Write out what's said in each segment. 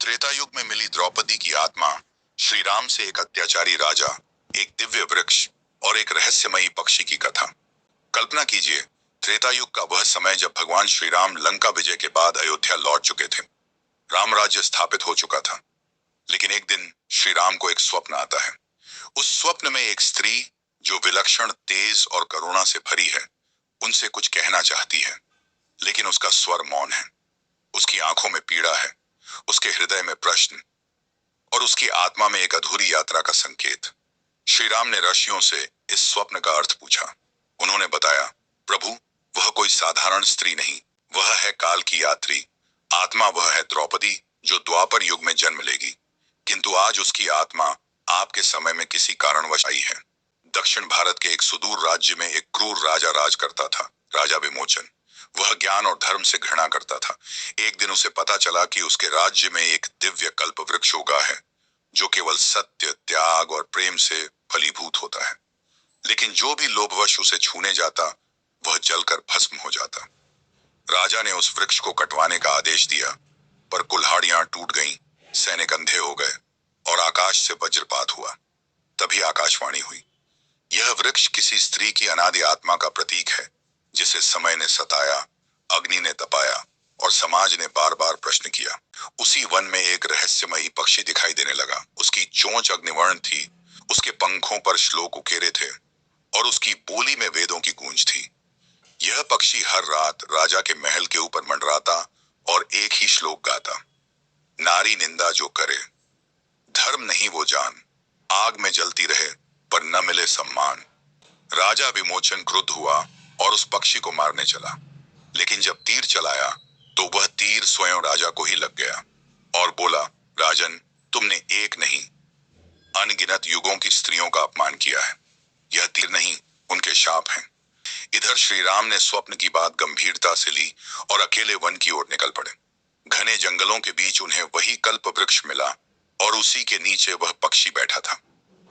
त्रेता युग में मिली द्रौपदी की आत्मा, श्री राम से एक अत्याचारी राजा, एक दिव्य वृक्ष और एक रहस्यमयी पक्षी की कथा। कल्पना कीजिए, त्रेता युग का वह समय जब भगवान श्री राम लंका विजय के बाद अयोध्या लौट चुके थे। राम राज्य स्थापित हो चुका था। लेकिन एक दिन श्री राम को एक स्वप्न आता है। उस स्वप्न में एक स्त्री जो विलक्षण, तेज और करुणा से भरी है, उनसे कुछ कहना चाहती है, लेकिन उसका स्वर मौन है। उसकी आंखों में पीड़ा है, उसके हृदय में प्रश्न और उसकी आत्मा में एक अधूरी यात्रा का संकेत। श्री राम ने ऋषियों से इस स्वप्न का अर्थ पूछा। उन्होंने बताया, प्रभु, वह कोई साधारण स्त्री नहीं, वह है काल की यात्री। आत्मा वह है द्रौपदी जो द्वापर युग में जन्म लेगी, किंतु आज उसकी आत्मा आपके समय में किसी कारणवश आई है। दक्षिण भारत के एक सुदूर राज्य में एक क्रूर राजा राज करता था, राजा विमोचन। वह ज्ञान और धर्म से घृणा करता था। एक दिन उसे पता चला कि उसके राज्य में एक दिव्य कल्प वृक्ष उगा है, जो केवल सत्य, त्याग और प्रेम से फलीभूत होता है। लेकिन जो भी लोभवश उसे छूने जाता, वह जलकर भस्म हो जाता। राजा ने उस वृक्ष को कटवाने का आदेश दिया, पर कुल्हाड़ियां टूट गईं, सैनिक अंधे हो गए और आकाश से वज्रपात हुआ। तभी आकाशवाणी हुई, यह वृक्ष किसी स्त्री की अनादि आत्मा का प्रतीक है, जिसे समय ने सताया, अग्नि ने तपाया और समाज ने बार बार प्रश्न किया। उसी वन में एक रहस्यमयी पक्षी दिखाई देने लगा। उसकी चोंच अग्निवर्ण थी, उसके पंखों पर श्लोक उकेरे थे और उसकी बोली में वेदों की गूंज थी। यह पक्षी हर रात राजा के महल के ऊपर मंडराता और एक ही श्लोक गाता, नारी निंदा जो करे, धर्म नहीं वो जान, आग में जलती रहे पर न मिले सम्मान। राजा विमोचन क्रुद्ध हुआ और उस पक्षी को मारने चला, लेकिन जब तीर चलाया तो वह तीर स्वयं राजा को ही लग गया और बोला, राजन, तुमने एक नहीं, अनगिनत युगों की स्त्रियों का अपमान किया है। यह तीर नहीं, उनके शाप हैं। इधर श्री राम ने स्वप्न की बात गंभीरता से ली और अकेले वन की ओर निकल पड़े। घने जंगलों के बीच उन्हें वही कल्प वृक्ष मिला और उसी के नीचे वह पक्षी बैठा था।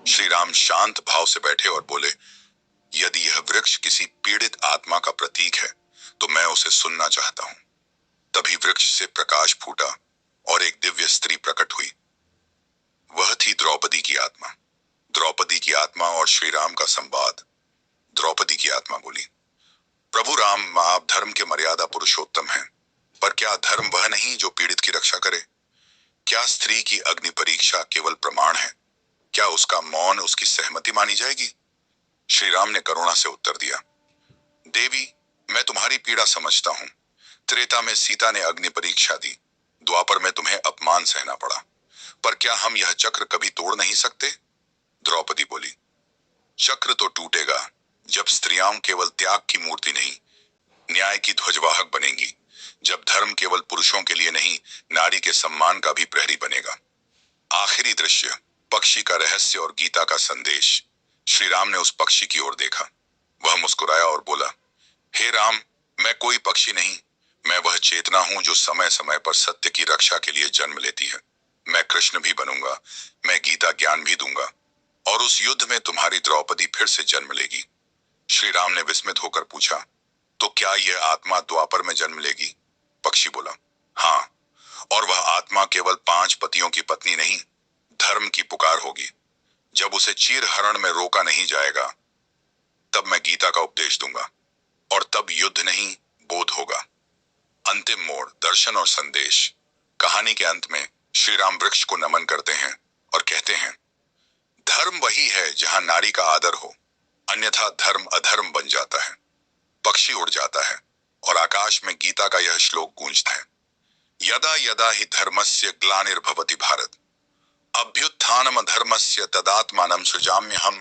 श्री राम शांत भाव से बैठे और बोले, यदि यह वृक्ष किसी पीड़ित आत्मा का प्रतीक है, तो मैं उसे सुनना चाहता हूं। तभी वृक्ष से प्रकाश फूटा और एक दिव्य स्त्री प्रकट हुई। वह थी द्रौपदी की आत्मा। द्रौपदी की आत्मा और श्री राम का संवाद। द्रौपदी की आत्मा बोली, प्रभु राम, आप धर्म के मर्यादा पुरुषोत्तम हैं, पर क्या धर्म वह नहीं जो पीड़ित की रक्षा करे? क्या स्त्री की अग्नि परीक्षा केवल प्रमाण है? क्या उसका मौन उसकी सहमति मानी जाएगी? श्री राम ने करुणा से उत्तर दिया, देवी, मैं तुम्हारी पीड़ा समझता हूं। त्रेता में सीता ने अग्नि परीक्षा दी, द्वापर में तुम्हें अपमान सहना पड़ा, पर क्या हम यह चक्र कभी तोड़ नहीं सकते? द्रौपदी बोली, चक्र तो टूटेगा जब स्त्रियां केवल त्याग की मूर्ति नहीं, न्याय की ध्वजवाहक बनेंगी। जब धर्म केवल पुरुषों के लिए नहीं, नारी के सम्मान का भी प्रहरी बनेगा। आखिरी दृश्य, पक्षी का रहस्य और गीता का संदेश। श्री राम ने उस पक्षी की ओर देखा। वह मुस्कुराया और बोला, हे राम, मैं कोई पक्षी नहीं, मैं वह चेतना हूं जो समय समय पर सत्य की रक्षा के लिए जन्म लेती है। मैं कृष्ण भी बनूंगा, मैं गीता ज्ञान भी दूंगा और उस युद्ध में तुम्हारी द्रौपदी फिर से जन्म लेगी। श्री राम ने विस्मित होकर पूछा, तो क्या यह आत्मा द्वापर में जन्म लेगी? पक्षी बोला, हाँ, और वह आत्मा केवल 5 पतियों की पत्नी नहीं, धर्म की पुकार होगी। जब उसे चीर हरण में रोका नहीं जाएगा, तब मैं गीता का उपदेश दूंगा और तब युद्ध नहीं, बोध होगा। अंतिम मोड़, दर्शन और संदेश। कहानी के अंत में श्री राम वृक्ष को नमन करते हैं और कहते हैं, धर्म वही है जहां नारी का आदर हो, अन्यथा धर्म अधर्म बन जाता है। पक्षी उड़ जाता है और आकाश में गीता का यह श्लोक गूंजता है, यदा यदा हि धर्मस्य ग्लानिर्भवति भारत, अभ्युत्थानम अधर्मस्य तदात्मानं सृजाम्यहम्।